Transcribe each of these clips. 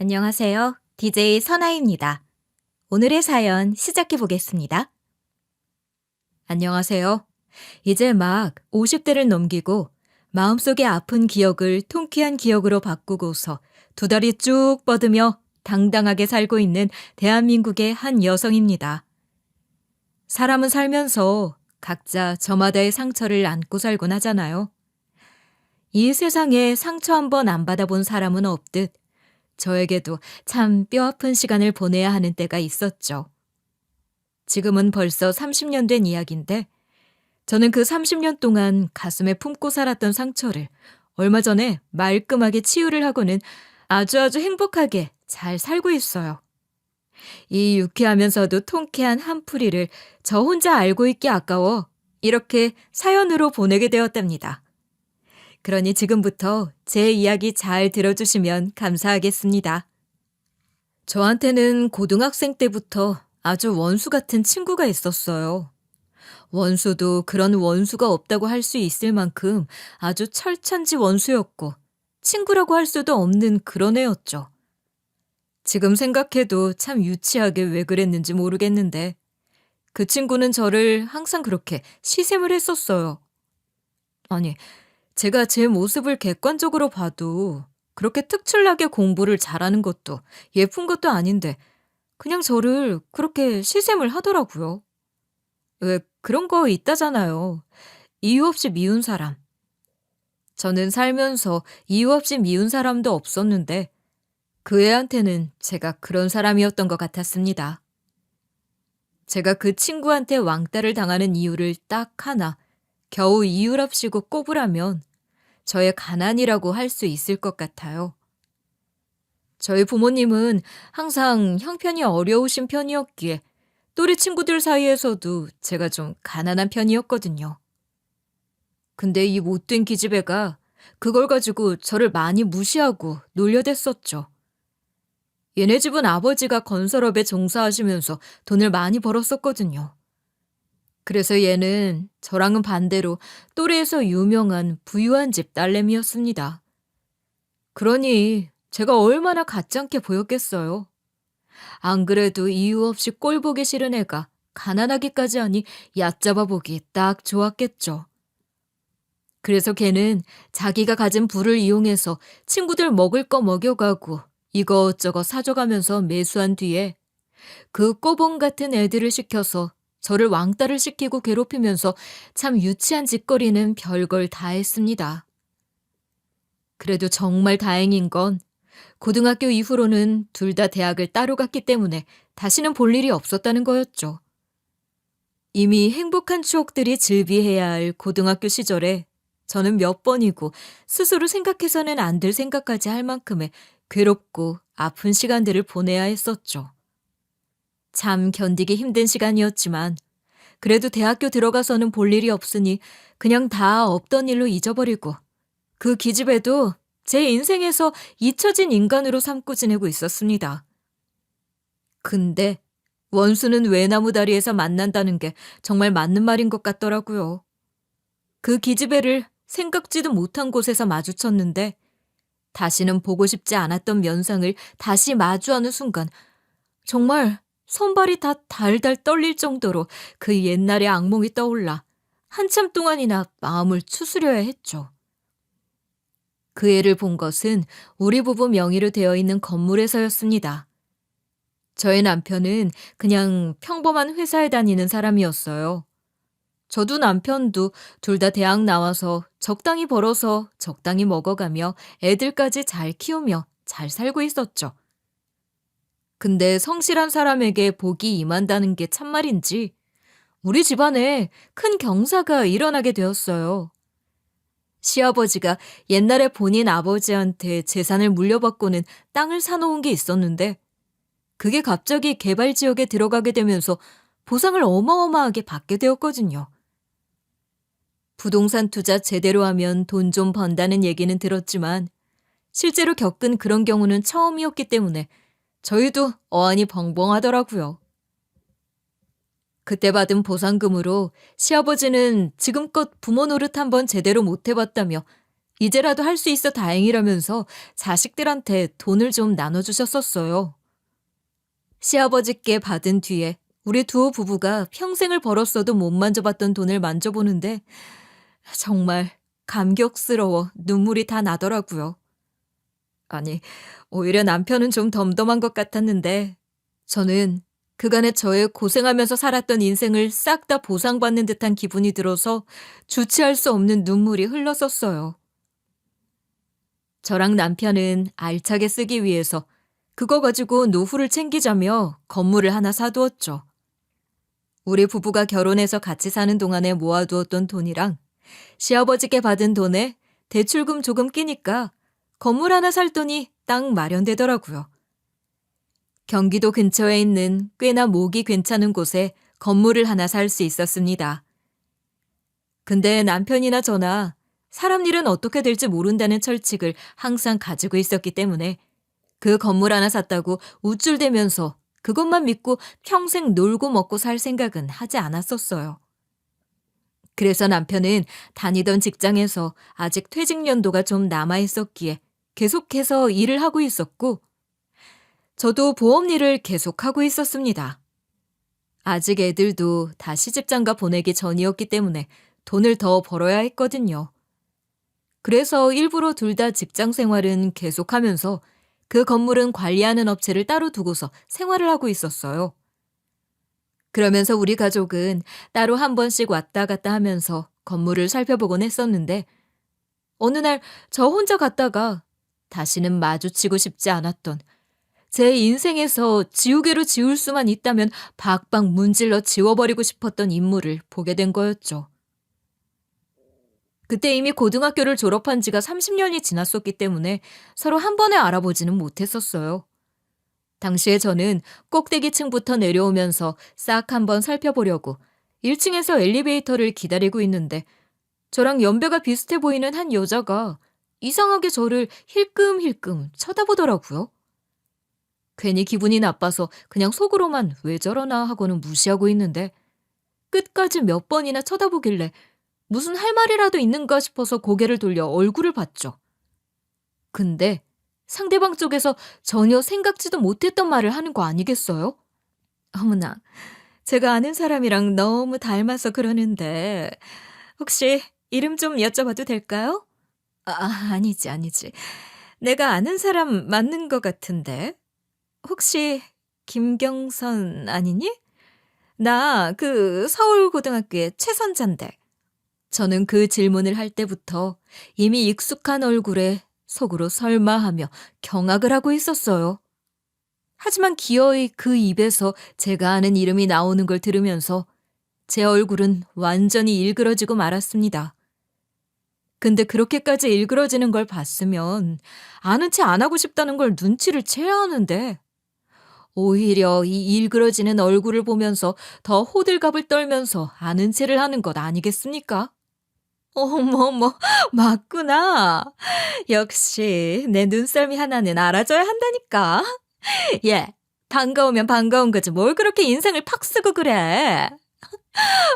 안녕하세요. DJ 선아입니다. 오늘의 사연 시작해 보겠습니다. 안녕하세요. 이제 막 50대를 넘기고 마음속의 아픈 기억을 통쾌한 기억으로 바꾸고서 두 다리 쭉 뻗으며 당당하게 살고 있는 대한민국의 한 여성입니다. 사람은 살면서 각자 저마다의 상처를 안고 살곤 하잖아요. 이 세상에 상처 한 번 안 받아본 사람은 없듯 저에게도 참 뼈아픈 시간을 보내야 하는 때가 있었죠. 지금은 벌써 30년 된 이야기인데 저는 그 30년 동안 가슴에 품고 살았던 상처를 얼마 전에 말끔하게 치유를 하고는 아주 행복하게 잘 살고 있어요. 이 유쾌하면서도 통쾌한 한풀이를 저 혼자 알고 있기 아까워 이렇게 사연으로 보내게 되었답니다. 그러니 지금부터 제 이야기 잘 들어주시면 감사하겠습니다. 저한테는 고등학생 때부터 아주 원수 같은 친구가 있었어요. 원수도 그런 원수가 없다고 할 수 있을 만큼 아주 철천지 원수였고 친구라고 할 수도 없는 그런 애였죠. 지금 생각해도 참 유치하게 왜 그랬는지 모르겠는데 그 친구는 저를 항상 그렇게 시샘을 했었어요. 아니, 제가 제 모습을 객관적으로 봐도 그렇게 특출나게 공부를 잘하는 것도 예쁜 것도 아닌데 그냥 저를 그렇게 시샘을 하더라고요. 왜 그런 거 있다잖아요. 이유 없이 미운 사람. 저는 살면서 이유 없이 미운 사람도 없었는데 그 애한테는 제가 그런 사람이었던 것 같았습니다. 제가 그 친구한테 왕따를 당하는 이유를 딱 하나 겨우 이유랍시고 꼽으라면 저의 가난이라고 할 수 있을 것 같아요. 저희 부모님은 항상 형편이 어려우신 편이었기에 또래 친구들 사이에서도 제가 좀 가난한 편이었거든요. 근데 이 못된 기집애가 그걸 가지고 저를 많이 무시하고 놀려댔었죠. 얘네 집은 아버지가 건설업에 종사하시면서 돈을 많이 벌었었거든요. 그래서 얘는 저랑은 반대로 또래에서 유명한 부유한 집 딸내미였습니다. 그러니 제가 얼마나 가짜게 보였겠어요. 안 그래도 이유 없이 꼴 보기 싫은 애가 가난하기까지 하니 얕잡아 보기 딱 좋았겠죠. 그래서 걔는 자기가 가진 부를 이용해서 친구들 먹을 거 먹여가고 이것저것 사줘가면서 매수한 뒤에 그 꼬봉 같은 애들을 시켜서 저를 왕따를 시키고 괴롭히면서 참 유치한 짓거리는 별걸 다 했습니다. 그래도 정말 다행인 건 고등학교 이후로는 둘 다 대학을 따로 갔기 때문에 다시는 볼 일이 없었다는 거였죠. 이미 행복한 추억들이 즐비해야 할 고등학교 시절에 저는 몇 번이고 스스로 생각해서는 안 될 생각까지 할 만큼의 괴롭고 아픈 시간들을 보내야 했었죠. 참 견디기 힘든 시간이었지만 그래도 대학교 들어가서는 볼 일이 없으니 그냥 다 없던 일로 잊어버리고 그 기집애도 제 인생에서 잊혀진 인간으로 삼고 지내고 있었습니다. 근데 원수는 외나무 다리에서 만난다는 게 정말 맞는 말인 것 같더라고요. 그 기집애를 생각지도 못한 곳에서 마주쳤는데 다시는 보고 싶지 않았던 면상을 다시 마주하는 순간 정말 손발이 다 달달 떨릴 정도로 그 옛날의 악몽이 떠올라 한참 동안이나 마음을 추스려야 했죠. 그 애를 본 것은 우리 부부 명의로 되어 있는 건물에서였습니다. 저의 남편은 그냥 평범한 회사에 다니는 사람이었어요. 저도 남편도 둘 다 대학 나와서 적당히 벌어서 적당히 먹어가며 애들까지 잘 키우며 잘 살고 있었죠. 근데 성실한 사람에게 복이 임한다는 게 참말인지 우리 집안에 큰 경사가 일어나게 되었어요. 시아버지가 옛날에 본인 아버지한테 재산을 물려받고는 땅을 사놓은 게 있었는데 그게 갑자기 개발 지역에 들어가게 되면서 보상을 어마어마하게 받게 되었거든요. 부동산 투자 제대로 하면 돈 좀 번다는 얘기는 들었지만 실제로 겪은 그런 경우는 처음이었기 때문에 저희도 어안이 벙벙하더라고요. 그때 받은 보상금으로 시아버지는 지금껏 부모 노릇 한번 제대로 못 해봤다며 이제라도 할 수 있어 다행이라면서 자식들한테 돈을 좀 나눠주셨었어요. 시아버지께 받은 뒤에 우리 두 부부가 평생을 벌었어도 못 만져봤던 돈을 만져보는데 정말 감격스러워 눈물이 다 나더라고요. 아니, 오히려 남편은 좀 덤덤한 것 같았는데 저는 그간의 저의 고생하면서 살았던 인생을 싹 다 보상받는 듯한 기분이 들어서 주체할 수 없는 눈물이 흘렀었어요. 저랑 남편은 알차게 쓰기 위해서 그거 가지고 노후를 챙기자며 건물을 하나 사두었죠. 우리 부부가 결혼해서 같이 사는 동안에 모아두었던 돈이랑 시아버지께 받은 돈에 대출금 조금 끼니까 건물 하나 살 돈이 딱 마련되더라고요. 경기도 근처에 있는 꽤나 목이 괜찮은 곳에 건물을 하나 살 수 있었습니다. 근데 남편이나 저나 사람 일은 어떻게 될지 모른다는 철칙을 항상 가지고 있었기 때문에 그 건물 하나 샀다고 우쭐대면서 그것만 믿고 평생 놀고 먹고 살 생각은 하지 않았었어요. 그래서 남편은 다니던 직장에서 아직 퇴직 연도가 좀 남아있었기에 계속해서 일을 하고 있었고, 저도 보험 일을 계속하고 있었습니다. 아직 애들도 다 시집장가 보내기 전이었기 때문에 돈을 더 벌어야 했거든요. 그래서 일부러 둘 다 직장 생활은 계속하면서 그 건물은 관리하는 업체를 따로 두고서 생활을 하고 있었어요. 그러면서 우리 가족은 따로 한 번씩 왔다 갔다 하면서 건물을 살펴보곤 했었는데 어느 날 저 혼자 갔다가 다시는 마주치고 싶지 않았던 제 인생에서 지우개로 지울 수만 있다면 박박 문질러 지워버리고 싶었던 인물을 보게 된 거였죠. 그때 이미 고등학교를 졸업한 지가 30년이 지났었기 때문에 서로 한 번에 알아보지는 못했었어요. 당시에 저는 꼭대기층부터 내려오면서 싹 한번 살펴보려고 1층에서 엘리베이터를 기다리고 있는데 저랑 연배가 비슷해 보이는 한 여자가 이상하게 저를 힐끔힐끔 쳐다보더라고요. 괜히 기분이 나빠서 그냥 속으로만 왜 저러나 하고는 무시하고 있는데 끝까지 몇 번이나 쳐다보길래 무슨 할 말이라도 있는가 싶어서 고개를 돌려 얼굴을 봤죠. 근데 상대방 쪽에서 전혀 생각지도 못했던 말을 하는 거 아니겠어요? 어머나, 제가 아는 사람이랑 너무 닮아서 그러는데 혹시 이름 좀 여쭤봐도 될까요? 아니지. 내가 아는 사람 맞는 것 같은데. 혹시 김경선 아니니? 나 그 서울고등학교의 최선자인데. 저는 그 질문을 할 때부터 이미 익숙한 얼굴에 속으로 설마하며 경악을 하고 있었어요. 하지만 기어이 그 입에서 제가 아는 이름이 나오는 걸 들으면서 제 얼굴은 완전히 일그러지고 말았습니다. 근데 그렇게까지 일그러지는 걸 봤으면 아는 체 안 하고 싶다는 걸 눈치를 채야 하는데 오히려 이 일그러지는 얼굴을 보면서 더 호들갑을 떨면서 아는 체를 하는 것 아니겠습니까? 어머머, 맞구나. 역시 내 눈썰미 하나는 알아줘야 한다니까. 예, 반가우면 반가운 거지 뭘 그렇게 인상을 팍 쓰고 그래.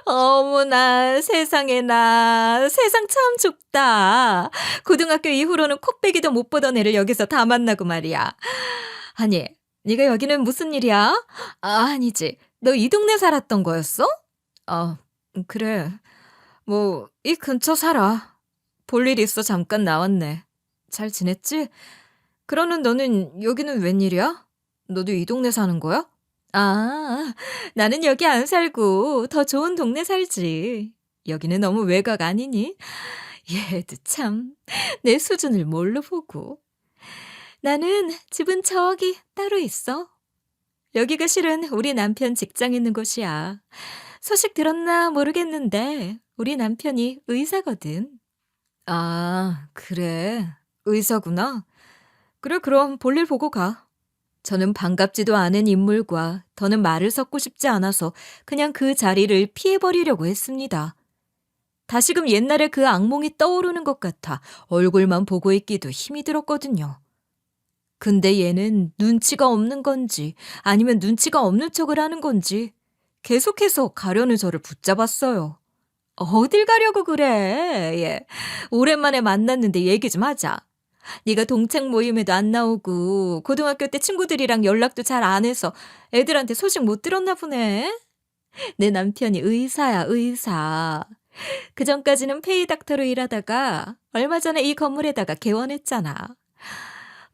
어머나 세상에나 세상 참 좁다. 고등학교 이후로는 코빼기도 못 보던 애를 여기서 다 만나고 말이야. 아니, 네가 여기는 무슨 일이야? 아니지. 너 이 동네 살았던 거였어? 어, 그래. 뭐 이 근처 살아. 볼 일 있어 잠깐 나왔네. 잘 지냈지? 그러는 너는 여기는 웬일이야? 너도 이 동네 사는 거야? 나는 여기 안 살고 더 좋은 동네 살지. 여기는 너무 외곽 아니니? 얘도 참 내 수준을 뭘로 보고. 나는 집은 저기 따로 있어. 여기가 실은 우리 남편 직장 있는 곳이야. 소식 들었나 모르겠는데 우리 남편이 의사거든. 아, 그래. 의사구나. 그래, 그럼 볼일 보고 가. 저는 반갑지도 않은 인물과 더는 말을 섞고 싶지 않아서 그냥 그 자리를 피해버리려고 했습니다. 다시금 옛날에 그 악몽이 떠오르는 것 같아 얼굴만 보고 있기도 힘이 들었거든요. 근데 얘는 눈치가 없는 건지 아니면 눈치가 없는 척을 하는 건지 계속해서 가려는 저를 붙잡았어요. 어딜 가려고 그래? 예. 오랜만에 만났는데 얘기 좀 하자. 네가 동창 모임에도 안 나오고 고등학교 때 친구들이랑 연락도 잘 안 해서 애들한테 소식 못 들었나 보네. 내 남편이 의사야, 의사. 그전까지는 페이닥터로 일하다가 얼마 전에 이 건물에다가 개원했잖아.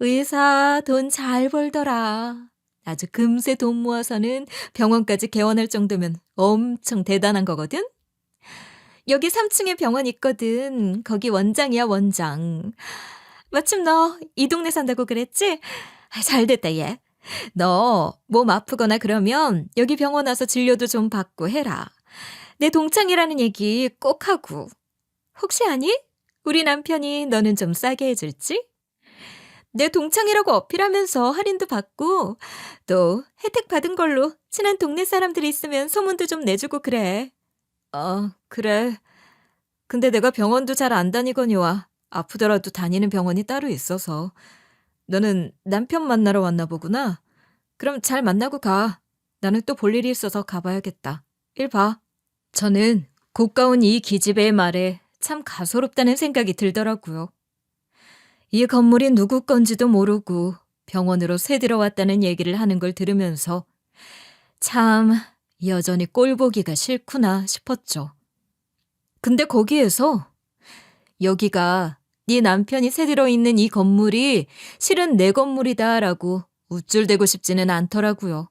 의사 돈 잘 벌더라. 아주 금세 돈 모아서는 병원까지 개원할 정도면 엄청 대단한 거거든? 여기 3층에 병원 있거든. 거기 원장이야, 원장. 마침 너 이 동네 산다고 그랬지? 잘 됐다, 얘. 너 몸 아프거나 그러면 여기 병원 와서 진료도 좀 받고 해라. 내 동창이라는 얘기 꼭 하고. 혹시 아니? 우리 남편이 너는 좀 싸게 해줄지? 내 동창이라고 어필하면서 할인도 받고 또 혜택 받은 걸로 친한 동네 사람들이 있으면 소문도 좀 내주고 그래. 그래. 근데 내가 병원도 잘 안 다니거니와 아프더라도 다니는 병원이 따로 있어서. 너는 남편 만나러 왔나 보구나. 그럼 잘 만나고 가. 나는 또 볼 일이 있어서 가봐야겠다. 일 봐. 저는 고가운 이 기집애의 말에 참 가소롭다는 생각이 들더라고요. 이 건물이 누구 건지도 모르고 병원으로 새 들어왔다는 얘기를 하는 걸 들으면서 참 여전히 꼴보기가 싫구나 싶었죠. 근데 거기에서 여기가 네 남편이 새 들어있는 이 건물이 실은 내 건물이다라고 우쭐대고 싶지는 않더라고요.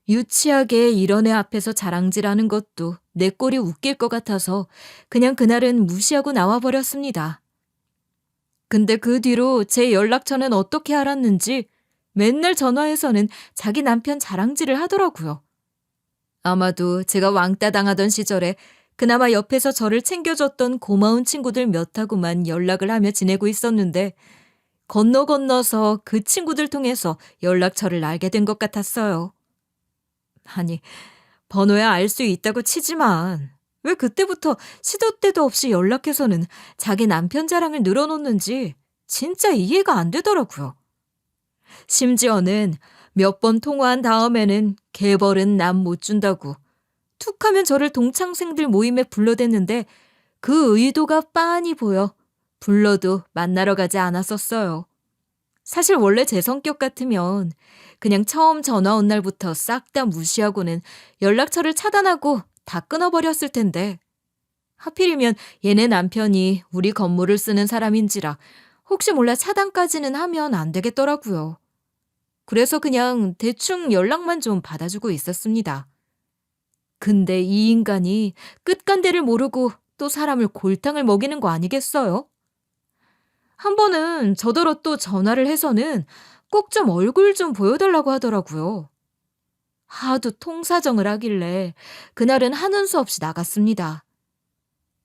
유치하게 이런 애 앞에서 자랑질하는 것도 내 꼴이 웃길 것 같아서 그냥 그날은 무시하고 나와버렸습니다. 근데 그 뒤로 제 연락처는 어떻게 알았는지 맨날 전화해서는 자기 남편 자랑질을 하더라고요. 아마도 제가 왕따 당하던 시절에 그나마 옆에서 저를 챙겨줬던 고마운 친구들 몇 하고만 연락을 하며 지내고 있었는데 건너서 그 친구들 통해서 연락처를 알게 된 것 같았어요. 아니, 번호야 알 수 있다고 치지만 왜 그때부터 시도 때도 없이 연락해서는 자기 남편 자랑을 늘어놓는지 진짜 이해가 안 되더라고요. 심지어는 몇 번 통화한 다음에는 개벌은 남 못 준다고 툭하면 저를 동창생들 모임에 불러댔는데 그 의도가 빤히 보여 불러도 만나러 가지 않았었어요. 사실 원래 제 성격 같으면 그냥 처음 전화 온 날부터 싹 다 무시하고는 연락처를 차단하고 다 끊어버렸을 텐데 하필이면 얘네 남편이 우리 건물을 쓰는 사람인지라 혹시 몰라 차단까지는 하면 안 되겠더라고요. 그래서 그냥 대충 연락만 좀 받아주고 있었습니다. 근데 이 인간이 끝간대를 모르고 또 사람을 골탕을 먹이는 거 아니겠어요? 한 번은 저더러 또 전화를 해서는 꼭 좀 얼굴 좀 보여달라고 하더라고요. 하도 통사정을 하길래 그날은 하는 수 없이 나갔습니다.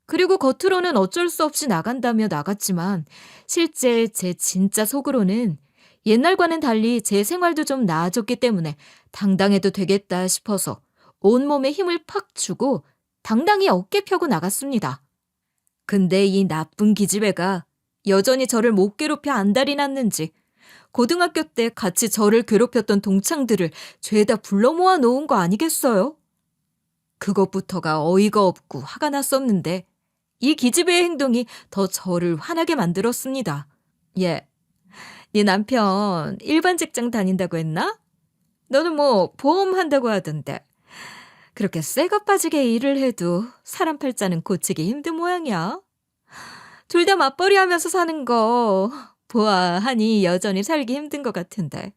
그리고 겉으로는 어쩔 수 없이 나간다며 나갔지만 실제 제 진짜 속으로는 옛날과는 달리 제 생활도 좀 나아졌기 때문에 당당해도 되겠다 싶어서 온몸에 힘을 팍 주고 당당히 어깨 펴고 나갔습니다. 근데 이 나쁜 기집애가 여전히 저를 못 괴롭혀 안달이 났는지 고등학교 때 같이 저를 괴롭혔던 동창들을 죄다 불러 모아 놓은 거 아니겠어요? 그것부터가 어이가 없고 화가 났었는데 이 기집애의 행동이 더 저를 화나게 만들었습니다. 예, 네 남편 일반 직장 다닌다고 했나? 너는 뭐 보험 한다고 하던데. 그렇게 쇠가 빠지게 일을 해도 사람 팔자는 고치기 힘든 모양이야. 둘 다 맞벌이 하면서 사는 거 보아하니 여전히 살기 힘든 것 같은데.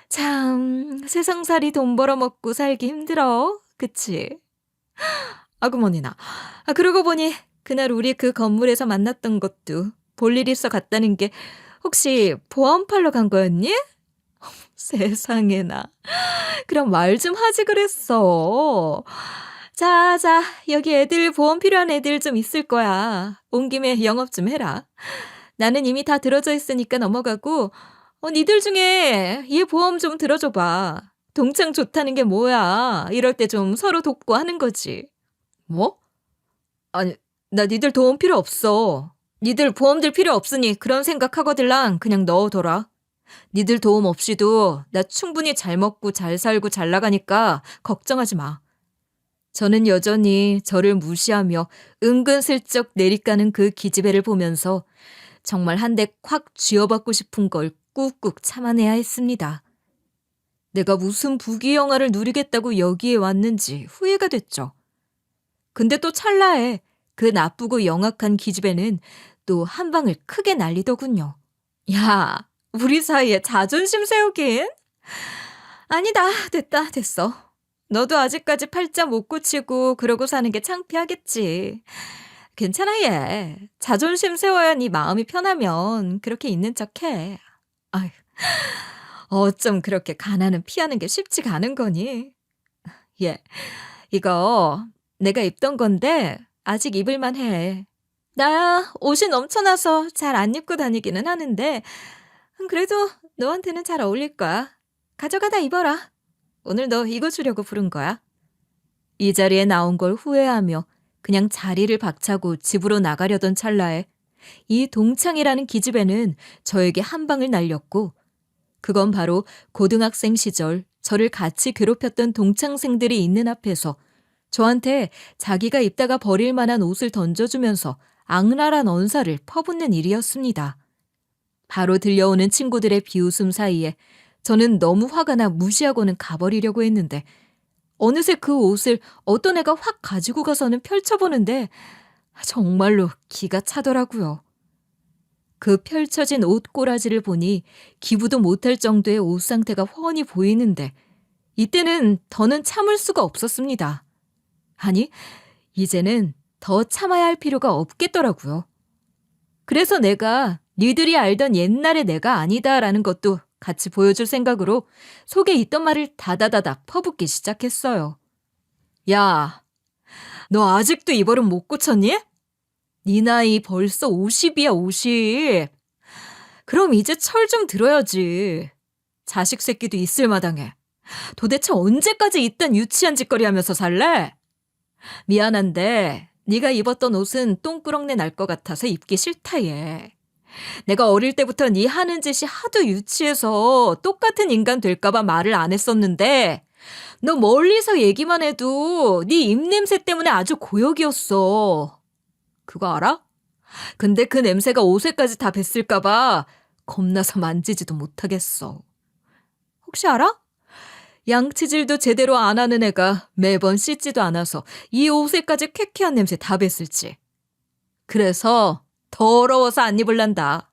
참 세상살이 돈 벌어먹고 살기 힘들어. 그치? 아구머니나. 그러고 보니 그날 우리 그 건물에서 만났던 것도 볼일 있어 갔다는 게 혹시 보험 팔러 간 거였니? 세상에나. 그럼 말 좀 하지 그랬어. 자, 여기 애들 보험 필요한 애들 좀 있을 거야. 온 김에 영업 좀 해라. 나는 이미 다 들어져 있으니까 넘어가고 니들 중에 얘 보험 좀 들어줘봐. 동창 좋다는 게 뭐야. 이럴 때 좀 서로 돕고 하는 거지. 뭐? 아니, 나 니들 도움 필요 없어. 니들 보험 들 필요 없으니 그런 생각하거들랑 그냥 넣어둬라. 니들 도움 없이도 나 충분히 잘 먹고 잘 살고 잘 나가니까 걱정하지 마. 저는 여전히 저를 무시하며 은근슬쩍 내리까는 그 기집애를 보면서 정말 한 대 콱 쥐어받고 싶은 걸 꾹꾹 참아내야 했습니다. 내가 무슨 부귀영화를 누리겠다고 여기에 왔는지 후회가 됐죠. 근데 또 찰나에 그 나쁘고 영악한 기집애는 또 한 방을 크게 날리더군요. 야, 우리 사이에 자존심 세우긴? 아니다, 됐어. 너도 아직까지 팔자 못 고치고 그러고 사는 게 창피하겠지. 괜찮아, 얘. 자존심 세워야 네 마음이 편하면 그렇게 있는 척해. 아휴, 어쩜 그렇게 가난은 피하는 게 쉽지가 않은 거니? 얘, 이거 내가 입던 건데 아직 입을만 해. 나야 옷이 넘쳐나서 잘 안 입고 다니기는 하는데 그래도 너한테는 잘 어울릴 거야. 가져가다 입어라. 오늘 너 이거 주려고 부른 거야. 이 자리에 나온 걸 후회하며 그냥 자리를 박차고 집으로 나가려던 찰나에 이 동창이라는 기집애는 저에게 한 방을 날렸고 그건 바로 고등학생 시절 저를 같이 괴롭혔던 동창생들이 있는 앞에서 저한테 자기가 입다가 버릴 만한 옷을 던져주면서 악랄한 언사를 퍼붓는 일이었습니다. 바로 들려오는 친구들의 비웃음 사이에 저는 너무 화가 나 무시하고는 가버리려고 했는데 어느새 그 옷을 어떤 애가 확 가지고 가서는 펼쳐보는데 정말로 기가 차더라고요. 그 펼쳐진 옷 꼬라지를 보니 기부도 못할 정도의 옷 상태가 훤히 보이는데 이때는 더는 참을 수가 없었습니다. 아니, 이제는 더 참아야 할 필요가 없겠더라고요. 그래서 내가 니들이 알던 옛날의 내가 아니다라는 것도 같이 보여줄 생각으로 속에 있던 말을 다다다닥 퍼붓기 시작했어요. 야, 너 아직도 이 버릇 못 고쳤니? 네 나이 벌써 50이야, 50. 그럼 이제 철 좀 들어야지. 자식 새끼도 있을 마당에. 도대체 언제까지 이딴 유치한 짓거리 하면서 살래? 미안한데 네가 입었던 옷은 똥꾸렁내 날 것 같아서 입기 싫다 얘. 내가 어릴 때부터 네 하는 짓이 하도 유치해서 똑같은 인간 될까봐 말을 안 했었는데 너 멀리서 얘기만 해도 네 입냄새 때문에 아주 고역이었어. 그거 알아? 근데 그 냄새가 옷에까지 다 뱄을까봐 겁나서 만지지도 못하겠어. 혹시 알아? 양치질도 제대로 안 하는 애가 매번 씻지도 않아서 이 옷에까지 쾌쾌한 냄새 다 뱄을지. 그래서 더러워서 안 입을란다.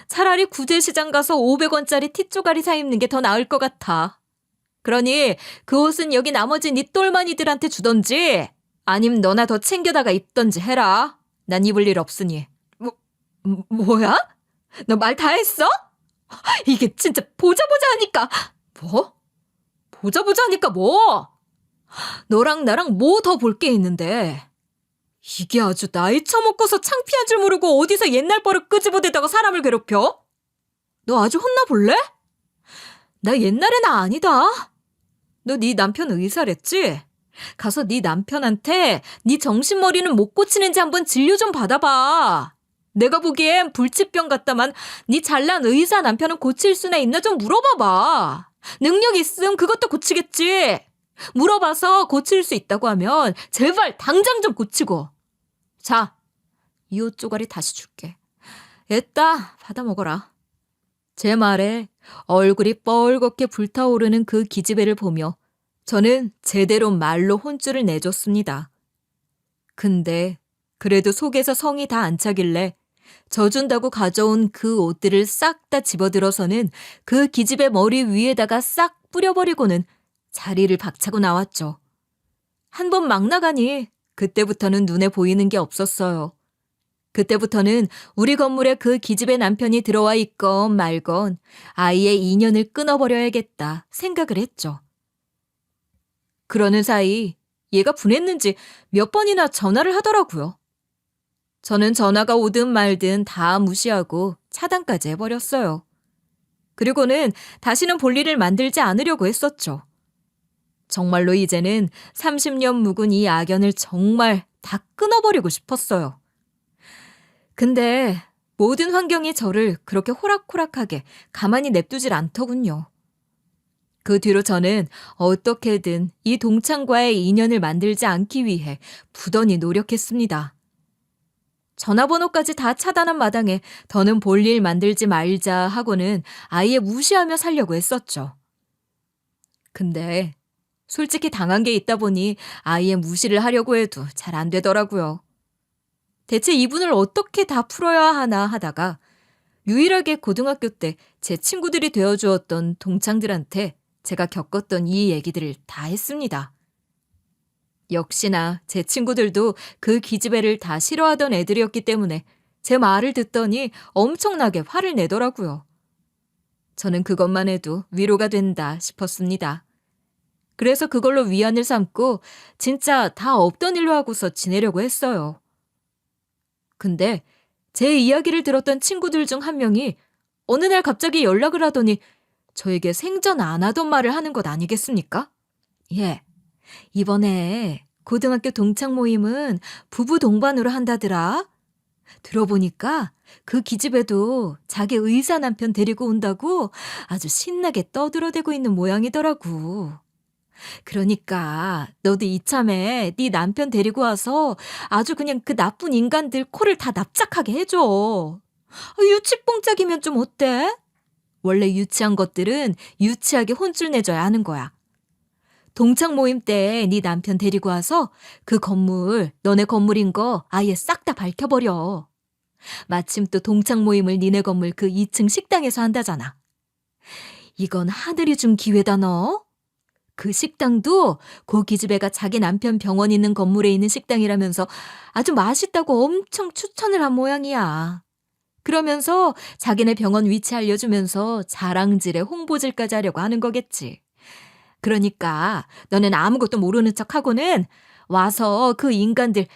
차라리 구제시장 가서 500원짜리 티쪼가리 사 입는 게 더 나을 것 같아. 그러니 그 옷은 여기 나머지 네 똘마니들한테 주던지 아님 너나 더 챙겨다가 입던지 해라. 난 입을 일 없으니. 뭐야? 너 말 다 했어? 이게 진짜 보자 하니까. 뭐? 보자 하니까 뭐? 너랑 나랑 뭐 더 볼 게 있는데. 이게 아주 나이 처먹고서 창피한 줄 모르고 어디서 옛날 버릇 끄집어대다가 사람을 괴롭혀? 너 아주 혼나볼래? 나 옛날에 나 아니다. 너 네 남편 의사랬지? 가서 네 남편한테 네 정신머리는 못 고치는지 한번 진료 좀 받아봐. 내가 보기엔 불치병 같다만 네 잘난 의사 남편은 고칠 수나 있나 좀 물어봐봐. 능력 있음 그것도 고치겠지. 물어봐서 고칠 수 있다고 하면 제발 당장 좀 고치고. 자, 이 옷 조가리 다시 줄게. 애따 받아 먹어라. 제 말에 얼굴이 뻘겋게 불타오르는 그 기집애를 보며 저는 제대로 말로 혼쭐을 내줬습니다. 근데 그래도 속에서 성이 다 안 차길래 져준다고 가져온 그 옷들을 싹 다 집어들어서는 그 기집애 머리 위에다가 싹 뿌려버리고는 자리를 박차고 나왔죠. 한 번 막 나가니 그때부터는 눈에 보이는 게 없었어요. 그때부터는 우리 건물에 그 기집애 남편이 들어와 있건 말건 아이의 인연을 끊어버려야겠다 생각을 했죠. 그러는 사이 얘가 분했는지 몇 번이나 전화를 하더라고요. 저는 전화가 오든 말든 다 무시하고 차단까지 해버렸어요. 그리고는 다시는 볼 일을 만들지 않으려고 했었죠. 정말로 이제는 30년 묵은 이 악연을 정말 다 끊어버리고 싶었어요. 근데 모든 환경이 저를 그렇게 호락호락하게 가만히 냅두질 않더군요. 그 뒤로 저는 어떻게든 이 동창과의 인연을 만들지 않기 위해 부단히 노력했습니다. 전화번호까지 다 차단한 마당에 더는 볼일 만들지 말자 하고는 아예 무시하며 살려고 했었죠. 근데 솔직히 당한 게 있다 보니 아예 무시를 하려고 해도 잘 안 되더라고요. 대체 이분을 어떻게 다 풀어야 하나 하다가 유일하게 고등학교 때 제 친구들이 되어주었던 동창들한테 제가 겪었던 이 얘기들을 다 했습니다. 역시나 제 친구들도 그 기집애를 다 싫어하던 애들이었기 때문에 제 말을 듣더니 엄청나게 화를 내더라고요. 저는 그것만 해도 위로가 된다 싶었습니다. 그래서 그걸로 위안을 삼고 진짜 다 없던 일로 하고서 지내려고 했어요. 근데 제 이야기를 들었던 친구들 중 한 명이 어느 날 갑자기 연락을 하더니 저에게 생전 안 하던 말을 하는 것 아니겠습니까? 예, 이번에 고등학교 동창 모임은 부부 동반으로 한다더라. 들어보니까 그 기집애도 자기 의사 남편 데리고 온다고 아주 신나게 떠들어대고 있는 모양이더라고. 그러니까 너도 이참에 네 남편 데리고 와서 아주 그냥 그 나쁜 인간들 코를 다 납작하게 해줘. 유치뽕짝이면 좀 어때? 원래 유치한 것들은 유치하게 혼쭐 내줘야 하는 거야. 동창 모임 때 네 남편 데리고 와서 그 건물, 너네 건물인 거 아예 싹 다 밝혀버려. 마침 또 동창 모임을 니네 건물 그 2층 식당에서 한다잖아. 이건 하늘이 준 기회다 너. 그 식당도 고 기집애가 자기 남편 병원 있는 건물에 있는 식당이라면서 아주 맛있다고 엄청 추천을 한 모양이야. 그러면서 자기네 병원 위치 알려주면서 자랑질에 홍보질까지 하려고 하는 거겠지. 그러니까 너는 아무것도 모르는 척하고는 와서 그 인간들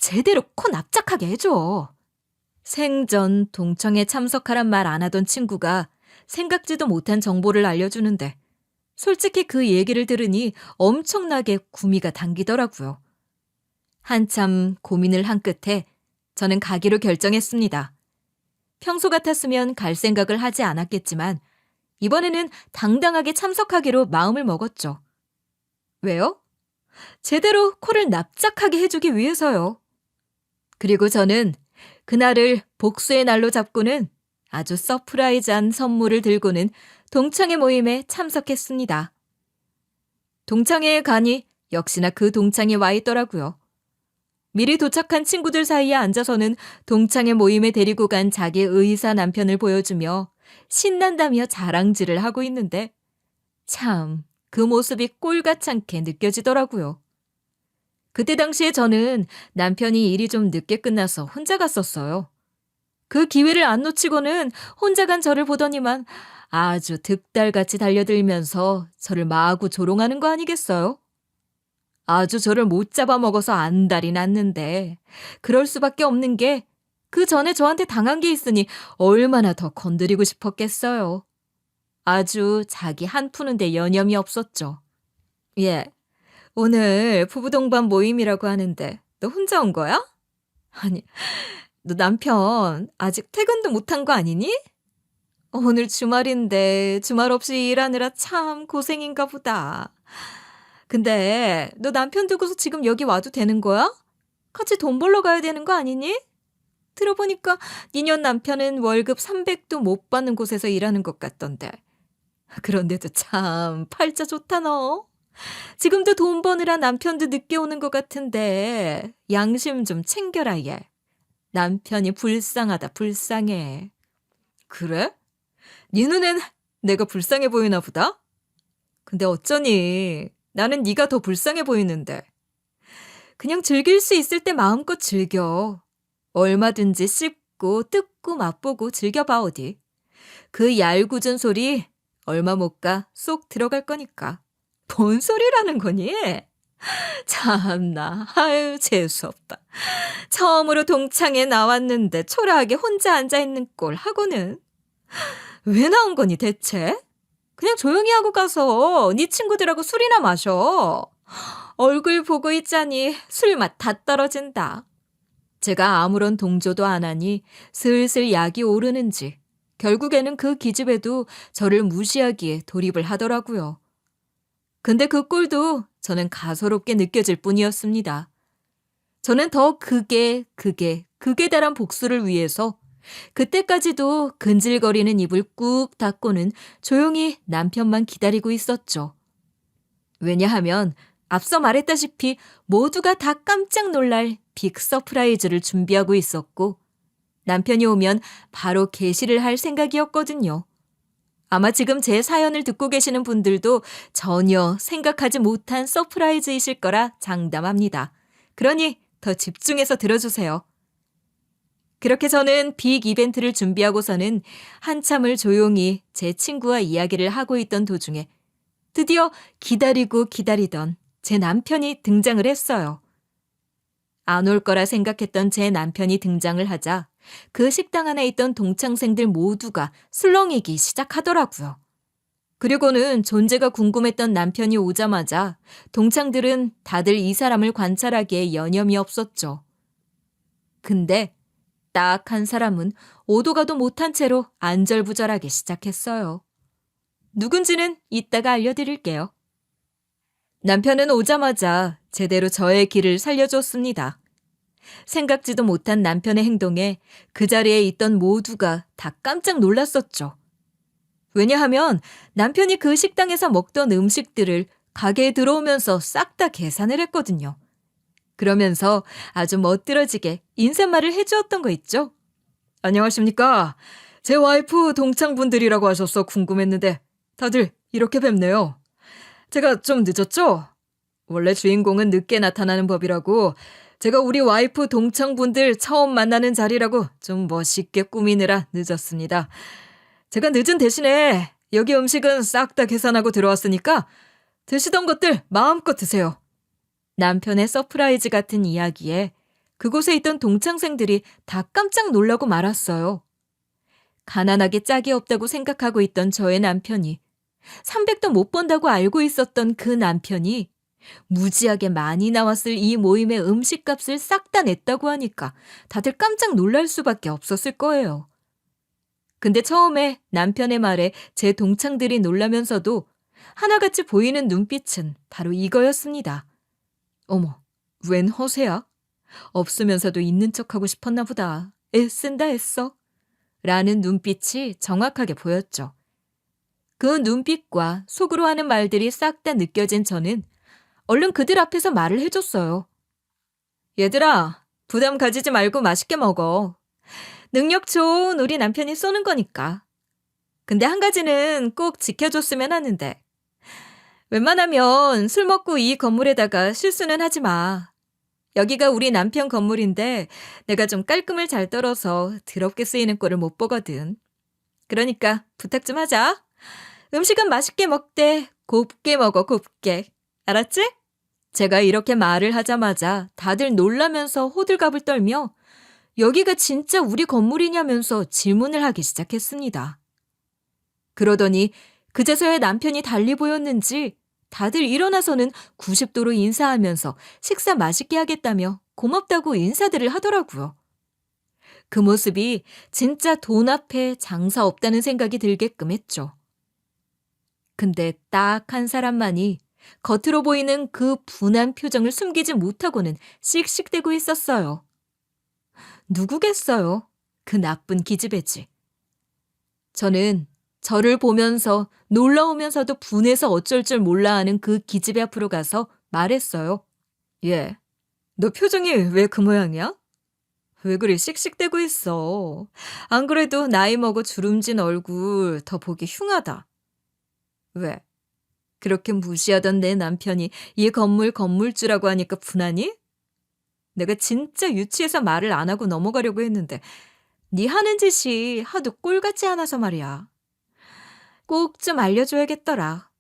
제대로 코 납작하게 해줘. 생전 동청에 참석하란 말 안 하던 친구가 생각지도 못한 정보를 알려주는데 솔직히 그 얘기를 들으니 엄청나게 구미가 당기더라고요. 한참 고민을 한 끝에 저는 가기로 결정했습니다. 평소 같았으면 갈 생각을 하지 않았겠지만 이번에는 당당하게 참석하기로 마음을 먹었죠. 왜요? 제대로 코를 납작하게 해주기 위해서요. 그리고 저는 그날을 복수의 날로 잡고는 아주 서프라이즈한 선물을 들고는 동창회 모임에 참석했습니다. 동창회에 가니 역시나 그 동창에 와 있더라고요. 미리 도착한 친구들 사이에 앉아서는 동창회 모임에 데리고 간 자기 의사 남편을 보여주며 신난다며 자랑질을 하고 있는데 참 그 모습이 꼴같찮게 느껴지더라고요. 그때 당시에 저는 남편이 일이 좀 늦게 끝나서 혼자 갔었어요. 그 기회를 안 놓치고는 혼자 간 저를 보더니만 아주 득달같이 달려들면서 저를 마구 조롱하는 거 아니겠어요? 아주 저를 못 잡아먹어서 안달이 났는데 그럴 수밖에 없는 게 그 전에 저한테 당한 게 있으니 얼마나 더 건드리고 싶었겠어요. 아주 자기 한 푸는데 여념이 없었죠. 예, 오늘 부부 동반 모임이라고 하는데 너 혼자 온 거야? 아니, 너 남편 아직 퇴근도 못한 거 아니니? 오늘 주말인데 주말 없이 일하느라 참 고생인가 보다. 근데 너 남편 두고서 지금 여기 와도 되는 거야? 같이 돈 벌러 가야 되는 거 아니니? 들어보니까 니년 남편은 월급 300도 못 받는 곳에서 일하는 것 같던데. 그런데도 참 팔자 좋다 너. 지금도 돈 버느라 남편도 늦게 오는 것 같은데 양심 좀 챙겨라 얘. 남편이 불쌍하다 불쌍해. 그래? 네 눈엔 내가 불쌍해 보이나 보다? 근데 어쩌니 나는 네가 더 불쌍해 보이는데. 그냥 즐길 수 있을 때 마음껏 즐겨. 얼마든지 씹고 뜯고 맛보고 즐겨봐 어디. 그 얄궂은 소리 얼마 못 가 쏙 들어갈 거니까. 뭔 소리라는 거니? 참나, 아유 재수없다. 처음으로 동창회 나왔는데 초라하게 혼자 앉아있는 꼴 하고는. 왜 나온 거니 대체? 그냥 조용히 하고 가서 네 친구들하고 술이나 마셔. 얼굴 보고 있자니 술맛 다 떨어진다. 제가 아무런 동조도 안 하니 슬슬 약이 오르는지 결국에는 그 기집애도 저를 무시하기에 돌입을 하더라고요. 근데 그 꼴도 저는 가소롭게 느껴질 뿐이었습니다. 저는 더 극에 달한 복수를 위해서 그때까지도 근질거리는 입을 꾹 닫고는 조용히 남편만 기다리고 있었죠. 왜냐하면 앞서 말했다시피 모두가 다 깜짝 놀랄 빅 서프라이즈를 준비하고 있었고 남편이 오면 바로 게시를 할 생각이었거든요. 아마 지금 제 사연을 듣고 계시는 분들도 전혀 생각하지 못한 서프라이즈이실 거라 장담합니다. 그러니 더 집중해서 들어주세요. 그렇게 저는 빅 이벤트를 준비하고서는 한참을 조용히 제 친구와 이야기를 하고 있던 도중에 드디어 기다리고 기다리던 제 남편이 등장을 했어요. 안 올 거라 생각했던 제 남편이 등장을 하자 그 식당 안에 있던 동창생들 모두가 술렁이기 시작하더라고요. 그리고는 존재가 궁금했던 남편이 오자마자 동창들은 다들 이 사람을 관찰하기에 여념이 없었죠. 근데 딱 한 사람은 오도 가도 못한 채로 안절부절하기 시작했어요. 누군지는 이따가 알려드릴게요. 남편은 오자마자 제대로 저의 길을 살려줬습니다. 생각지도 못한 남편의 행동에 그 자리에 있던 모두가 다 깜짝 놀랐었죠. 왜냐하면 남편이 그 식당에서 먹던 음식들을 가게에 들어오면서 싹 다 계산을 했거든요. 그러면서 아주 멋들어지게 인사말을 해주었던 거 있죠? 안녕하십니까? 제 와이프 동창분들이라고 하셔서 궁금했는데 다들 이렇게 뵙네요. 제가 좀 늦었죠? 원래 주인공은 늦게 나타나는 법이라고 제가 우리 와이프 동창분들 처음 만나는 자리라고 좀 멋있게 꾸미느라 늦었습니다. 제가 늦은 대신에 여기 음식은 싹 다 계산하고 들어왔으니까 드시던 것들 마음껏 드세요. 남편의 서프라이즈 같은 이야기에 그곳에 있던 동창생들이 다 깜짝 놀라고 말았어요. 가난하게 짝이 없다고 생각하고 있던 저의 남편이 300도 못 번다고 알고 있었던 그 남편이 무지하게 많이 나왔을 이 모임의 음식값을 싹 다 냈다고 하니까 다들 깜짝 놀랄 수밖에 없었을 거예요. 근데 처음에 남편의 말에 제 동창들이 놀라면서도 하나같이 보이는 눈빛은 바로 이거였습니다. 어머, 웬 허세야? 없으면서도 있는 척하고 싶었나 보다. 애쓴다 애써. 라는 눈빛이 정확하게 보였죠. 그 눈빛과 속으로 하는 말들이 싹 다 느껴진 저는 얼른 그들 앞에서 말을 해줬어요. 얘들아, 부담 가지지 말고 맛있게 먹어. 능력 좋은 우리 남편이 쏘는 거니까. 근데 한 가지는 꼭 지켜줬으면 하는데 웬만하면 술 먹고 이 건물에다가 실수는 하지 마. 여기가 우리 남편 건물인데 내가 좀 깔끔을 잘 떨어서 더럽게 쓰이는 꼴을 못 보거든. 그러니까 부탁 좀 하자. 음식은 맛있게 먹되 곱게 먹어 곱게. 알았지? 제가 이렇게 말을 하자마자 다들 놀라면서 호들갑을 떨며 여기가 진짜 우리 건물이냐면서 질문을 하기 시작했습니다. 그러더니 그제서야 남편이 달리 보였는지 다들 일어나서는 90도로 인사하면서 식사 맛있게 하겠다며 고맙다고 인사들을 하더라고요. 그 모습이 진짜 돈 앞에 장사 없다는 생각이 들게끔 했죠. 근데 딱 한 사람만이 겉으로 보이는 그 분한 표정을 숨기지 못하고는 씩씩대고 있었어요. 누구겠어요? 그 나쁜 기집애지. 저는 저를 보면서 놀라우면서도 분해서 어쩔 줄 몰라 하는 그 기집애 앞으로 가서 말했어요. 얘, 너 표정이 왜 그 모양이야? 왜 그리 씩씩대고 있어? 안 그래도 나이 먹어 주름진 얼굴 더 보기 흉하다. 왜? 그렇게 무시하던 내 남편이 이 건물 건물주라고 하니까 분하니? 내가 진짜 유치해서 말을 안 하고 넘어가려고 했는데 네 하는 짓이 하도 꼴같지 않아서 말이야. 꼭 좀 알려줘야겠더라.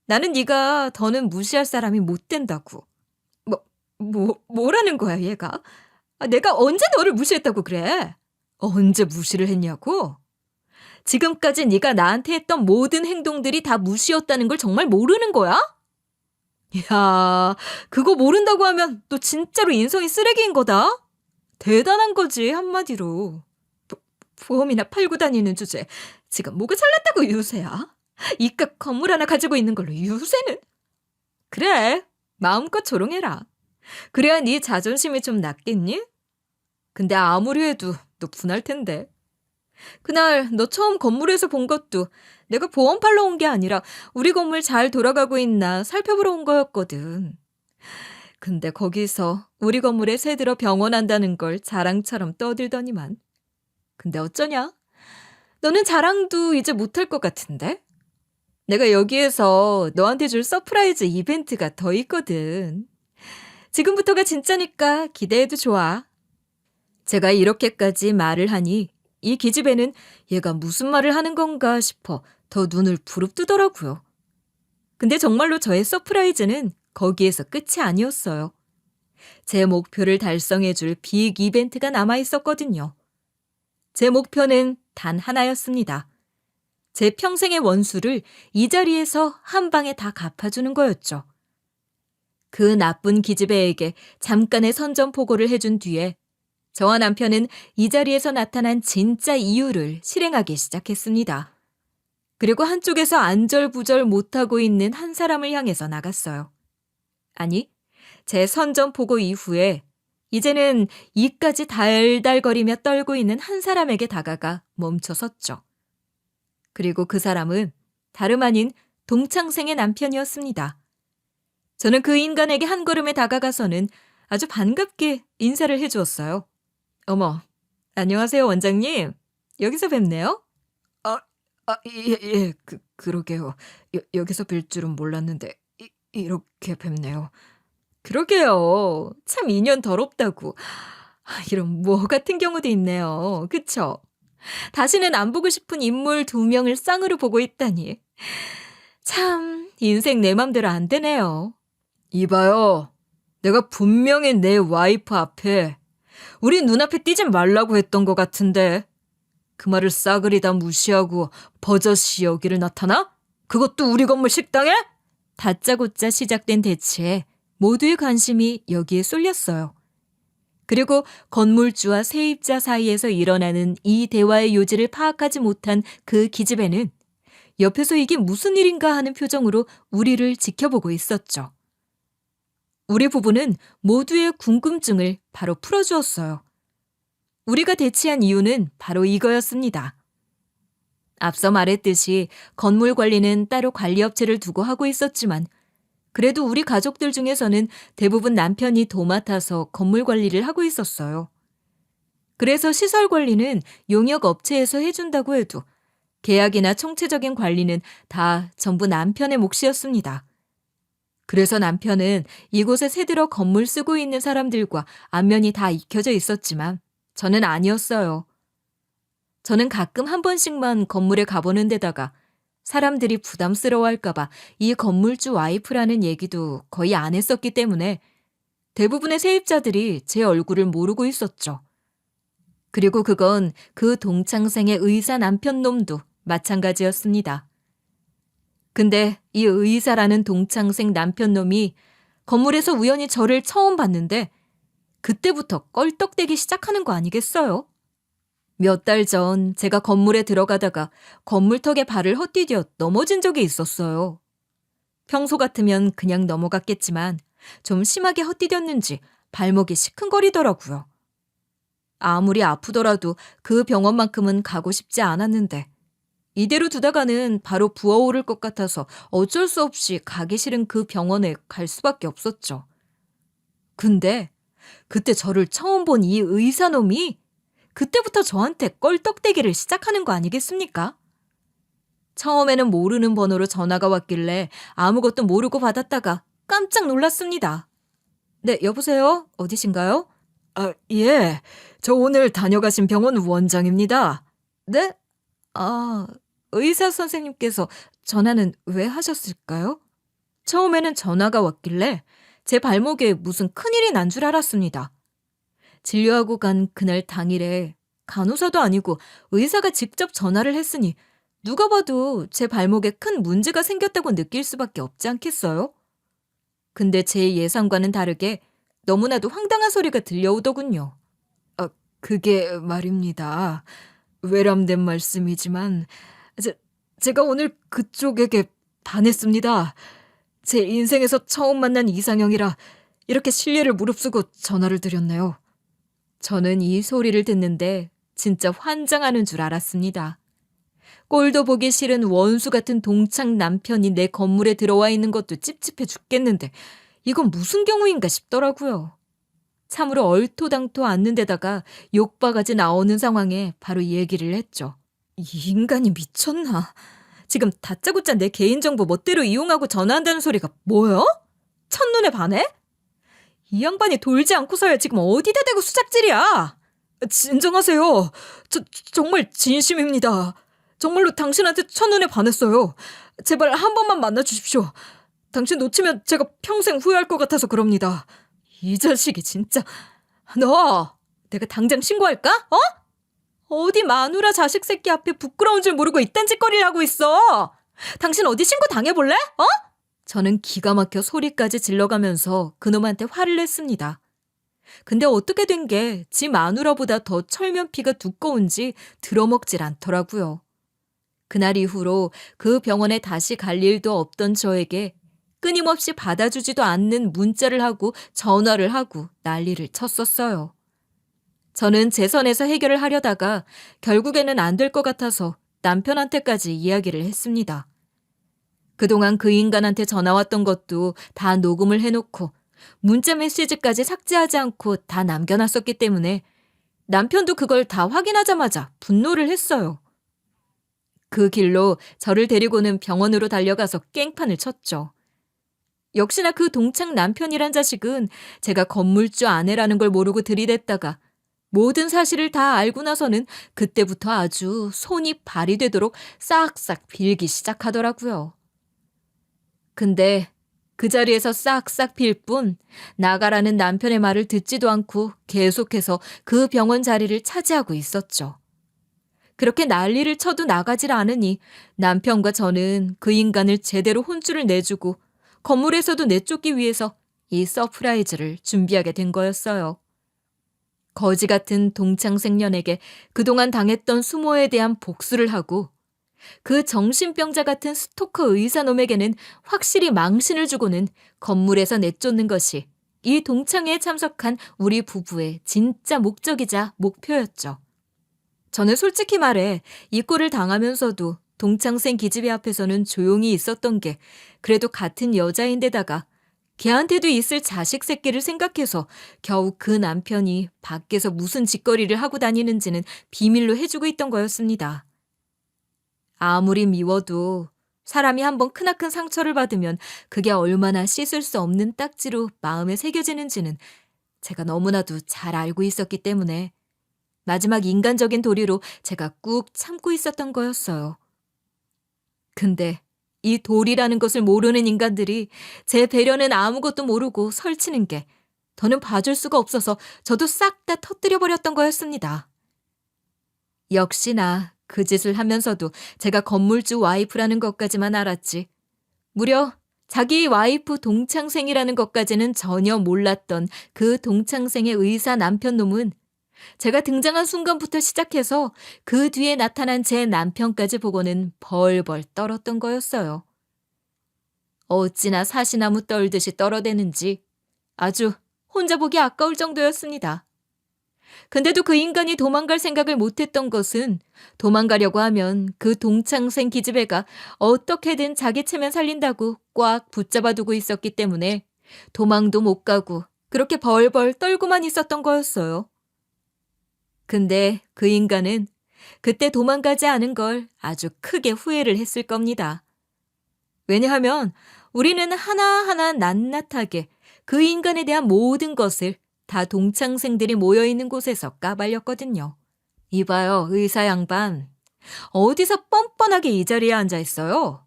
나는 네가 더는 무시할 사람이 못 된다고. 뭐라는 거야 얘가? 내가 언제 너를 무시했다고 그래? 언제 무시를 했냐고? 지금까지 네가 나한테 했던 모든 행동들이 다 무시였다는 걸 정말 모르는 거야? 야, 그거 모른다고 하면 너 진짜로 인성이 쓰레기인 거다? 대단한 거지 한마디로. 보험이나 팔고 다니는 주제 지금 뭐가 잘났다고 유세야? 이깟 건물 하나 가지고 있는 걸로 유세는? 그래, 마음껏 조롱해라. 그래야 네 자존심이 좀 낫겠니? 근데 아무리 해도 너 분할 텐데. 그날 너 처음 건물에서 본 것도 내가 보험 팔러 온 게 아니라 우리 건물 잘 돌아가고 있나 살펴보러 온 거였거든. 근데 거기서 우리 건물에 새들어 병원한다는 걸 자랑처럼 떠들더니만. 근데 어쩌냐? 너는 자랑도 이제 못할 것 같은데? 내가 여기에서 너한테 줄 서프라이즈 이벤트가 더 있거든. 지금부터가 진짜니까 기대해도 좋아. 제가 이렇게까지 말을 하니 이 기집애는 얘가 무슨 말을 하는 건가 싶어 더 눈을 부릅뜨더라고요. 근데 정말로 저의 서프라이즈는 거기에서 끝이 아니었어요. 제 목표를 달성해줄 빅 이벤트가 남아있었거든요. 제 목표는 단 하나였습니다. 제 평생의 원수를 이 자리에서 한 방에 다 갚아주는 거였죠. 그 나쁜 기집애에게 잠깐의 선전포고를 해준 뒤에 저와 남편은 이 자리에서 나타난 진짜 이유를 실행하기 시작했습니다. 그리고 한쪽에서 안절부절 못하고 있는 한 사람을 향해서 나갔어요. 아니, 제 선전포고 이후에 이제는 이까지 달달거리며 떨고 있는 한 사람에게 다가가 멈춰섰죠. 그리고 그 사람은 다름 아닌 동창생의 남편이었습니다. 저는 그 인간에게 한 걸음에 다가가서는 아주 반갑게 인사를 해주었어요. 어머, 안녕하세요, 원장님. 여기서 뵙네요? 예, 그러게요. 여기서 뵐 줄은 몰랐는데, 이렇게 뵙네요. 그러게요. 참 인연 더럽다고. 이런 뭐 같은 경우도 있네요. 그쵸? 다시는 안 보고 싶은 인물 2명을 쌍으로 보고 있다니. 참, 인생 내 맘대로 안 되네요. 이봐요. 내가 분명히 내 와이프 앞에 우리 눈앞에 띄지 말라고 했던 것 같은데 그 말을 싸그리 다 무시하고 버젓이 여기를 나타나? 그것도 우리 건물 식당에? 다짜고짜 시작된 대치에 모두의 관심이 여기에 쏠렸어요. 그리고 건물주와 세입자 사이에서 일어나는 이 대화의 요지를 파악하지 못한 그 기집애는 옆에서 이게 무슨 일인가 하는 표정으로 우리를 지켜보고 있었죠. 우리 부부는 모두의 궁금증을 바로 풀어주었어요. 우리가 대치한 이유는 바로 이거였습니다. 앞서 말했듯이 건물 관리는 따로 관리업체를 두고 하고 있었지만 그래도 우리 가족들 중에서는 대부분 남편이 도맡아서 건물 관리를 하고 있었어요. 그래서 시설 관리는 용역 업체에서 해준다고 해도 계약이나 총체적인 관리는 다 전부 남편의 몫이었습니다. 그래서 남편은 이곳에 새들어 건물 쓰고 있는 사람들과 안면이 다 익혀져 있었지만 저는 아니었어요. 저는 가끔 한 번씩만 건물에 가보는 데다가 사람들이 부담스러워할까봐 이 건물주 와이프라는 얘기도 거의 안 했었기 때문에 대부분의 세입자들이 제 얼굴을 모르고 있었죠. 그리고 그건 그 동창생의 의사 남편 놈도 마찬가지였습니다. 근데 이 의사라는 동창생 남편 놈이 건물에서 우연히 저를 처음 봤는데 그때부터 껄떡대기 시작하는 거 아니겠어요? 몇 달 전 제가 건물에 들어가다가 건물턱에 발을 헛디뎌 넘어진 적이 있었어요. 평소 같으면 그냥 넘어갔겠지만 좀 심하게 헛디뎠는지 발목이 시큰거리더라고요. 아무리 아프더라도 그 병원만큼은 가고 싶지 않았는데 이대로 두다가는 바로 부어오를 것 같아서 어쩔 수 없이 가기 싫은 그 병원에 갈 수밖에 없었죠. 근데 그때 저를 처음 본 이 의사놈이 그때부터 저한테 껄떡대기를 시작하는 거 아니겠습니까? 처음에는 모르는 번호로 전화가 왔길래 아무것도 모르고 받았다가 깜짝 놀랐습니다. 네, 여보세요? 어디신가요? 예. 저 오늘 다녀가신 병원 원장입니다. 네? 의사 선생님께서 전화는 왜 하셨을까요? 처음에는 전화가 왔길래 제 발목에 무슨 큰일이 난 줄 알았습니다. 진료하고 간 그날 당일에 간호사도 아니고 의사가 직접 전화를 했으니 누가 봐도 제 발목에 큰 문제가 생겼다고 느낄 수밖에 없지 않겠어요? 근데 제 예상과는 다르게 너무나도 황당한 소리가 들려오더군요. 그게 말입니다. 외람된 말씀이지만 제가 오늘 그쪽에게 반했습니다. 제 인생에서 처음 만난 이상형이라 이렇게 실례를 무릅쓰고 전화를 드렸네요. 저는 이 소리를 듣는데 진짜 환장하는 줄 알았습니다. 꼴도 보기 싫은 원수 같은 동창 남편이 내 건물에 들어와 있는 것도 찝찝해 죽겠는데 이건 무슨 경우인가 싶더라고요. 참으로 얼토당토 않는 데다가 욕바가지 나오는 상황에 바로 얘기를 했죠. 이 인간이 미쳤나? 지금 다짜고짜 내 개인정보 멋대로 이용하고 전화한다는 소리가 뭐야? 첫눈에 반해? 이 양반이 돌지 않고서야 지금 어디다 대고 수작질이야? 진정하세요. 정말 진심입니다. 정말로 당신한테 첫눈에 반했어요. 제발 한 번만 만나주십시오. 당신 놓치면 제가 평생 후회할 것 같아서 그럽니다. 이 자식이 진짜. 너 내가 당장 신고할까? 어디 마누라 자식 새끼 앞에 부끄러운 줄 모르고 이딴 짓거리를 하고 있어. 당신 어디 신고 당해볼래? 저는 기가 막혀 소리까지 질러가면서 그놈한테 화를 냈습니다. 근데 어떻게 된 게 지 마누라보다 더 철면피가 두꺼운지 들어먹질 않더라고요. 그날 이후로 그 병원에 다시 갈 일도 없던 저에게 끊임없이 받아주지도 않는 문자를 하고 전화를 하고 난리를 쳤었어요. 저는 제 선에서 해결을 하려다가 결국에는 안 될 것 같아서 남편한테까지 이야기를 했습니다. 그동안 그 인간한테 전화 왔던 것도 다 녹음을 해놓고 문자 메시지까지 삭제하지 않고 다 남겨놨었기 때문에 남편도 그걸 다 확인하자마자 분노를 했어요. 그 길로 저를 데리고는 병원으로 달려가서 깽판을 쳤죠. 역시나 그 동창 남편이란 자식은 제가 건물주 아내라는 걸 모르고 들이댔다가 모든 사실을 다 알고 나서는 그때부터 아주 손이 발이 되도록 싹싹 빌기 시작하더라고요. 근데 그 자리에서 싹싹 빌 뿐 나가라는 남편의 말을 듣지도 않고 계속해서 그 병원 자리를 차지하고 있었죠. 그렇게 난리를 쳐도 나가질 않으니 남편과 저는 그 인간을 제대로 혼쭐을 내주고 건물에서도 내쫓기 위해서 이 서프라이즈를 준비하게 된 거였어요. 거지 같은 동창생년에게 그동안 당했던 수모에 대한 복수를 하고 그 정신병자 같은 스토커 의사놈에게는 확실히 망신을 주고는 건물에서 내쫓는 것이 이 동창회에 참석한 우리 부부의 진짜 목적이자 목표였죠. 저는 솔직히 말해 이 꼴을 당하면서도 동창생 기집애 앞에서는 조용히 있었던 게 그래도 같은 여자인데다가 걔한테도 있을 자식 새끼를 생각해서 겨우 그 남편이 밖에서 무슨 짓거리를 하고 다니는지는 비밀로 해주고 있던 거였습니다. 아무리 미워도 사람이 한번 크나큰 상처를 받으면 그게 얼마나 씻을 수 없는 딱지로 마음에 새겨지는지는 제가 너무나도 잘 알고 있었기 때문에 마지막 인간적인 도리로 제가 꾹 참고 있었던 거였어요. 근데 이 도리라는 것을 모르는 인간들이 제 배려는 아무것도 모르고 설치는 게 더는 봐줄 수가 없어서 저도 싹 다 터뜨려버렸던 거였습니다. 역시나 그 짓을 하면서도 제가 건물주 와이프라는 것까지만 알았지. 무려 자기 와이프 동창생이라는 것까지는 전혀 몰랐던 그 동창생의 의사 남편놈은 제가 등장한 순간부터 시작해서 그 뒤에 나타난 제 남편까지 보고는 벌벌 떨었던 거였어요. 어찌나 사시나무 떨듯이 떨어대는지 아주 혼자 보기 아까울 정도였습니다. 근데도 그 인간이 도망갈 생각을 못했던 것은 도망가려고 하면 그 동창생 기집애가 어떻게든 자기 체면 살린다고 꽉 붙잡아두고 있었기 때문에 도망도 못 가고 그렇게 벌벌 떨고만 있었던 거였어요. 근데 그 인간은 그때 도망가지 않은 걸 아주 크게 후회를 했을 겁니다. 왜냐하면 우리는 하나하나 낱낱하게 그 인간에 대한 모든 것을 다 동창생들이 모여있는 곳에서 까발렸거든요. 이봐요, 의사 양반. 어디서 뻔뻔하게 이 자리에 앉아 있어요?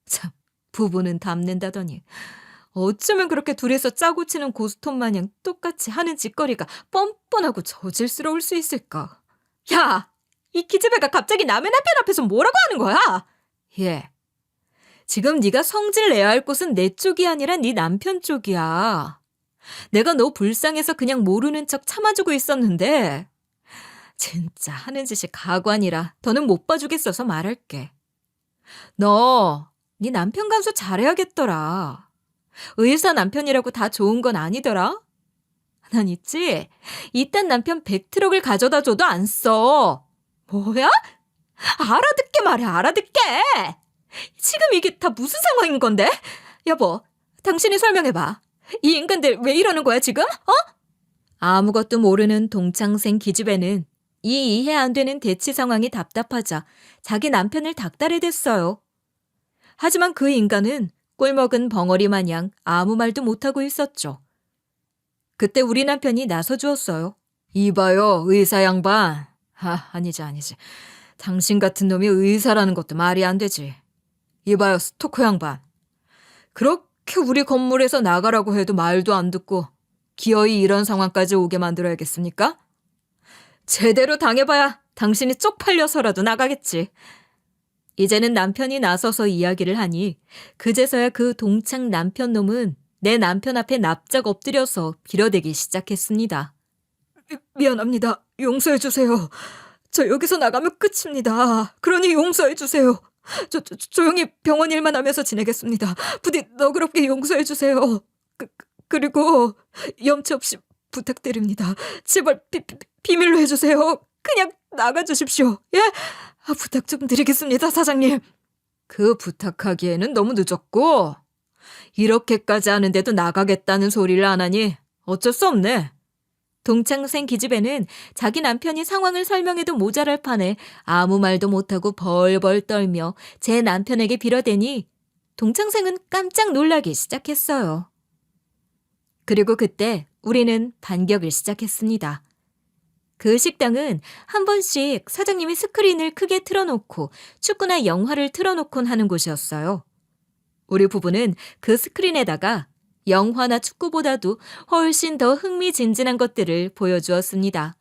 참, 부부는 닮는다더니 어쩌면 그렇게 둘이서 짜고 치는 고스톱 마냥 똑같이 하는 짓거리가 뻔뻔하고 저질스러울 수 있을까? 야! 이 기집애가 갑자기 남의 남편 앞에서 뭐라고 하는 거야? 예. 지금 네가 성질 내야 할 곳은 내 쪽이 아니라 네 남편 쪽이야. 내가 너 불쌍해서 그냥 모르는 척 참아주고 있었는데 진짜 하는 짓이 가관이라 더는 못 봐주겠어서 말할게. 너 네 남편 간수 잘해야겠더라. 의사 남편이라고 다 좋은 건 아니더라. 난 있지. 이딴 남편 100트럭을 가져다 줘도 안 써. 뭐야? 알아듣게 말해, 알아듣게. 지금 이게 다 무슨 상황인 건데? 여보, 당신이 설명해봐. 이 인간들 왜 이러는 거야 지금? 아무것도 모르는 동창생 기집애는 이 이해 안 되는 대치 상황이 답답하자 자기 남편을 닥달해 댔어요. 하지만 그 인간은 꿀먹은 벙어리 마냥 아무 말도 못하고 있었죠. 그때 우리 남편이 나서주었어요. 이봐요, 의사 양반. 아니지. 당신 같은 놈이 의사라는 것도 말이 안 되지. 이봐요, 스토커 양반. 그렇게 우리 건물에서 나가라고 해도 말도 안 듣고 기어이 이런 상황까지 오게 만들어야겠습니까? 제대로 당해봐야 당신이 쪽팔려서라도 나가겠지. 이제는 남편이 나서서 이야기를 하니 그제서야 그 동창 남편 놈은 내 남편 앞에 납작 엎드려서 빌어대기 시작했습니다. 미안합니다. 용서해주세요. 저 여기서 나가면 끝입니다. 그러니 용서해주세요. 조용히 병원 일만 하면서 지내겠습니다. 부디 너그럽게 용서해주세요. 그리고 염치 없이 부탁드립니다. 제발 비밀로 해주세요. 그냥 나가주십시오. 예? 부탁 좀 드리겠습니다, 사장님. 그 부탁하기에는 너무 늦었고 이렇게까지 하는데도 나가겠다는 소리를 안 하니 어쩔 수 없네. 동창생 기집애는 자기 남편이 상황을 설명해도 모자랄 판에 아무 말도 못하고 벌벌 떨며 제 남편에게 빌어대니 동창생은 깜짝 놀라기 시작했어요. 그리고 그때 우리는 반격을 시작했습니다. 그 식당은 한 번씩 사장님이 스크린을 크게 틀어놓고 축구나 영화를 틀어놓곤 하는 곳이었어요. 우리 부부는 그 스크린에다가 영화나 축구보다도 훨씬 더 흥미진진한 것들을 보여주었습니다.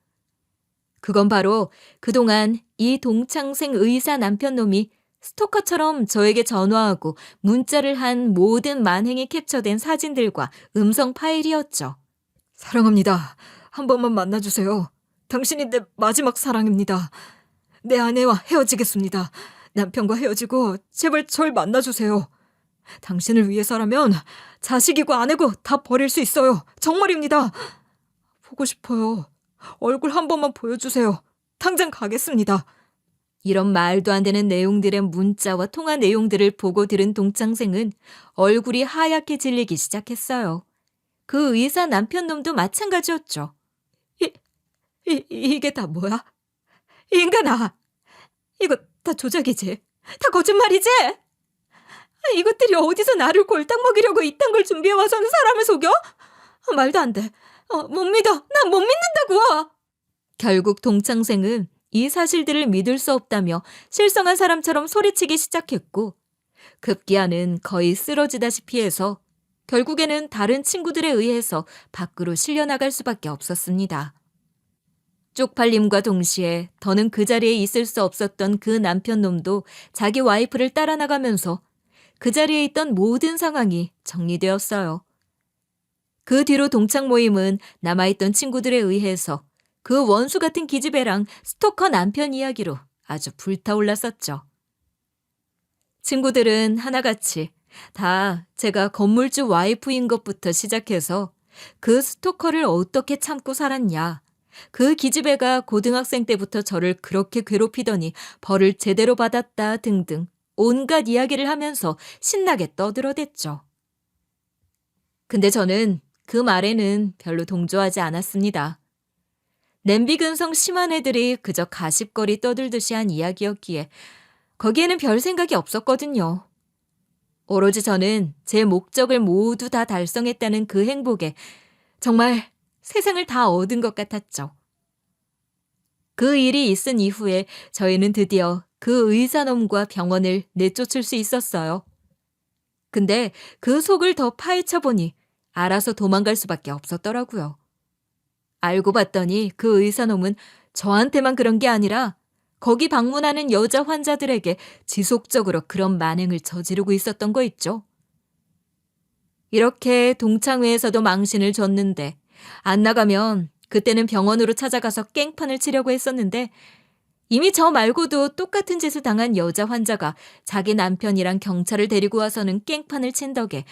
그건 바로 그동안 이 동창생 의사 남편 놈이 스토커처럼 저에게 전화하고 문자를 한 모든 만행이 캡처된 사진들과 음성 파일이었죠. 사랑합니다. 한 번만 만나주세요. 당신이 내 마지막 사랑입니다. 내 아내와 헤어지겠습니다. 남편과 헤어지고 제발 절 만나주세요. 당신을 위해서라면 자식이고 아내고 다 버릴 수 있어요. 정말입니다. 보고 싶어요. 얼굴 한 번만 보여주세요. 당장 가겠습니다. 이런 말도 안 되는 내용들의 문자와 통화 내용들을 보고 들은 동창생은 얼굴이 하얗게 질리기 시작했어요. 그 의사 남편 놈도 마찬가지였죠. 이게 다 뭐야? 인간아, 이거 다 조작이지? 다 거짓말이지? 이것들이 어디서 나를 골딱 먹이려고 이딴 걸 준비해와서는 사람을 속여? 말도 안 돼. 못 믿어. 난 못 믿는다고. 결국 동창생은 이 사실들을 믿을 수 없다며 실성한 사람처럼 소리치기 시작했고 급기야는 거의 쓰러지다시피 해서 결국에는 다른 친구들에 의해서 밖으로 실려나갈 수밖에 없었습니다. 쪽팔림과 동시에 더는 그 자리에 있을 수 없었던 그 남편 놈도 자기 와이프를 따라 나가면서 그 자리에 있던 모든 상황이 정리되었어요. 그 뒤로 동창 모임은 남아있던 친구들에 의해서 그 원수 같은 기집애랑 스토커 남편 이야기로 아주 불타올랐었죠. 친구들은 하나같이 다 제가 건물주 와이프인 것부터 시작해서 그 스토커를 어떻게 참고 살았냐, 그 기집애가 고등학생 때부터 저를 그렇게 괴롭히더니 벌을 제대로 받았다 등등 온갖 이야기를 하면서 신나게 떠들어댔죠. 근데 저는 그 말에는 별로 동조하지 않았습니다. 냄비 근성 심한 애들이 그저 가십거리 떠들듯이 한 이야기였기에 거기에는 별 생각이 없었거든요. 오로지 저는 제 목적을 모두 다 달성했다는 그 행복에 정말 세상을 다 얻은 것 같았죠. 그 일이 있은 이후에 저희는 드디어 그 의사놈과 병원을 내쫓을 수 있었어요. 근데 그 속을 더 파헤쳐보니 알아서 도망갈 수밖에 없었더라고요. 알고 봤더니 그 의사놈은 저한테만 그런 게 아니라 거기 방문하는 여자 환자들에게 지속적으로 그런 만행을 저지르고 있었던 거 있죠. 이렇게 동창회에서도 망신을 줬는데 안 나가면 그때는 병원으로 찾아가서 깽판을 치려고 했었는데 이미 저 말고도 똑같은 짓을 당한 여자 환자가 자기 남편이랑 경찰을 데리고 와서는 깽판을 친 덕에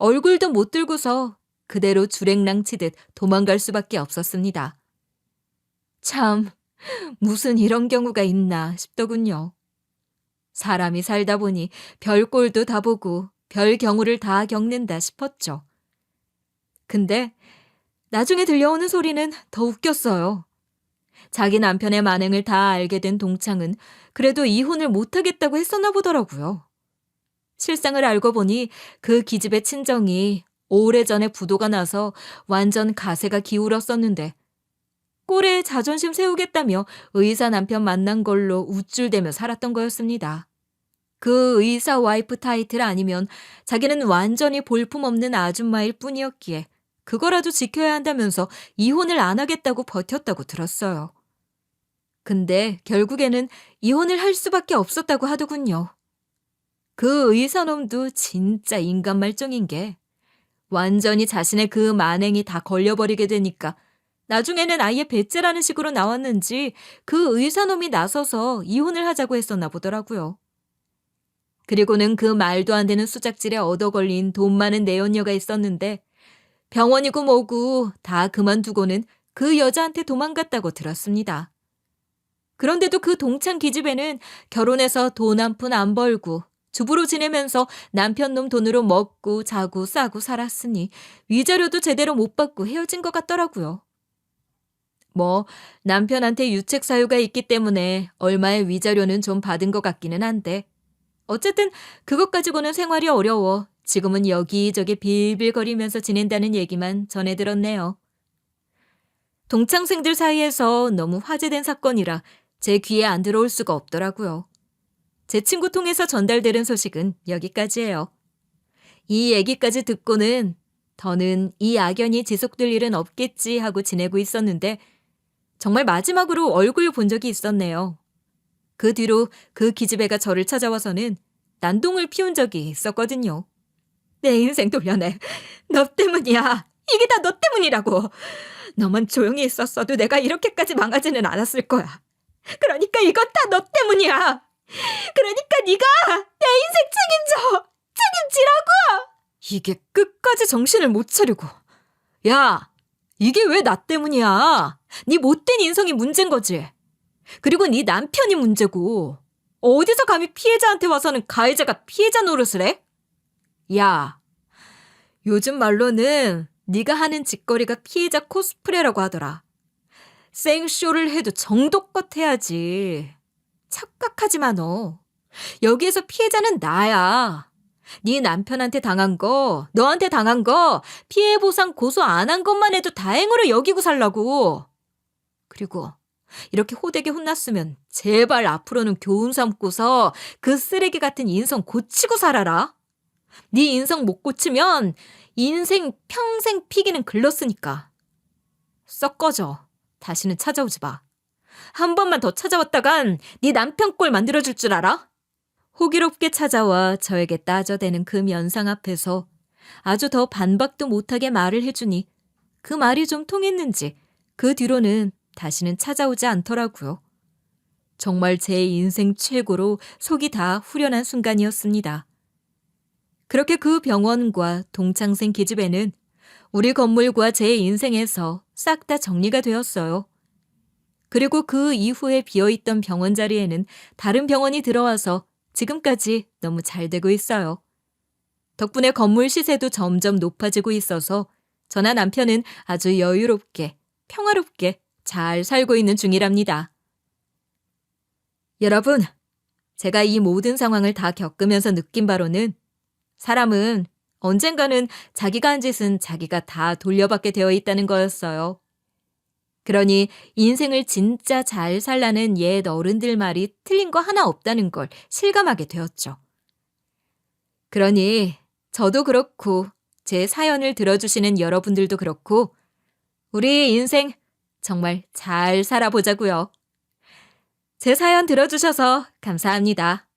얼굴도 못 들고서 그대로 주랭랑 치듯 도망갈 수밖에 없었습니다. 참, 무슨 이런 경우가 있나 싶더군요. 사람이 살다 보니 별꼴도 다 보고 별 경우를 다 겪는다 싶었죠. 근데 나중에 들려오는 소리는 더 웃겼어요. 자기 남편의 만행을 다 알게 된 동창은 그래도 이혼을 못하겠다고 했었나 보더라고요. 실상을 알고 보니 그 기집애 친정이 오래전에 부도가 나서 완전 가세가 기울었었는데 꼴에 자존심 세우겠다며 의사 남편 만난 걸로 우쭐대며 살았던 거였습니다. 그 의사 와이프 타이틀 아니면 자기는 완전히 볼품없는 아줌마일 뿐이었기에 그거라도 지켜야 한다면서 이혼을 안 하겠다고 버텼다고 들었어요. 근데 결국에는 이혼을 할 수밖에 없었다고 하더군요. 그 의사놈도 진짜 인간 말종인 게 완전히 자신의 그 만행이 다 걸려버리게 되니까 나중에는 아예 배째라는 식으로 나왔는지 그 의사놈이 나서서 이혼을 하자고 했었나 보더라고요. 그리고는 그 말도 안 되는 수작질에 얻어 걸린 돈 많은 내연녀가 있었는데 병원이고 뭐고 다 그만두고는 그 여자한테 도망갔다고 들었습니다. 그런데도 그 동창 기집애는 결혼해서 돈 한 푼 안 벌고 주부로 지내면서 남편 놈 돈으로 먹고 자고 싸고 살았으니 위자료도 제대로 못 받고 헤어진 것 같더라고요. 뭐 남편한테 유책 사유가 있기 때문에 얼마의 위자료는 좀 받은 것 같기는 한데 어쨌든 그것 가지고는 생활이 어려워 지금은 여기저기 빌빌거리면서 지낸다는 얘기만 전해 들었네요. 동창생들 사이에서 너무 화제된 사건이라 제 귀에 안 들어올 수가 없더라고요. 제 친구 통해서 전달되는 소식은 여기까지예요. 이 얘기까지 듣고는 더는 이 악연이 지속될 일은 없겠지 하고 지내고 있었는데 정말 마지막으로 얼굴 본 적이 있었네요. 그 뒤로 그 기집애가 저를 찾아와서는 난동을 피운 적이 있었거든요. 내 인생 돌려내. 너 때문이야. 이게 다 너 때문이라고. 너만 조용히 있었어도 내가 이렇게까지 망하지는 않았을 거야. 그러니까 이건 다 너 때문이야. 그러니까 네가 내 인생 책임져. 책임지라고. 이게 끝까지 정신을 못 차리고. 야, 이게 왜 나 때문이야. 네 못된 인성이 문제인 거지. 그리고 네 남편이 문제고. 어디서 감히 피해자한테 와서는 가해자가 피해자 노릇을 해? 야, 요즘 말로는 네가 하는 짓거리가 피해자 코스프레라고 하더라. 생쇼를 해도 정도껏 해야지. 착각하지 마 너. 여기에서 피해자는 나야. 네 남편한테 당한 거, 너한테 당한 거 피해 보상 고소 안 한 것만 해도 다행으로 여기고 살라고. 그리고 이렇게 호되게 혼났으면 제발 앞으로는 교훈 삼고서 그 쓰레기 같은 인성 고치고 살아라. 네 인성 못 고치면 인생 평생 피기는 글렀으니까. 썩 꺼져. 다시는 찾아오지 마. 한 번만 더 찾아왔다간 네 남편 꼴 만들어줄 줄 알아? 호기롭게 찾아와 저에게 따져대는 그 면상 앞에서 아주 더 반박도 못하게 말을 해주니 그 말이 좀 통했는지 그 뒤로는 다시는 찾아오지 않더라고요. 정말 제 인생 최고로 속이 다 후련한 순간이었습니다. 그렇게 그 병원과 동창생 기집애는 우리 건물과 제 인생에서 싹 다 정리가 되었어요. 그리고 그 이후에 비어있던 병원 자리에는 다른 병원이 들어와서 지금까지 너무 잘 되고 있어요. 덕분에 건물 시세도 점점 높아지고 있어서 저나 남편은 아주 여유롭게, 평화롭게 잘 살고 있는 중이랍니다. 여러분, 제가 이 모든 상황을 다 겪으면서 느낀 바로는 사람은 언젠가는 자기가 한 짓은 자기가 다 돌려받게 되어 있다는 거였어요. 그러니 인생을 진짜 잘 살라는 옛 어른들 말이 틀린 거 하나 없다는 걸 실감하게 되었죠. 그러니 저도 그렇고 제 사연을 들어주시는 여러분들도 그렇고 우리 인생 정말 잘 살아보자고요. 제 사연 들어주셔서 감사합니다.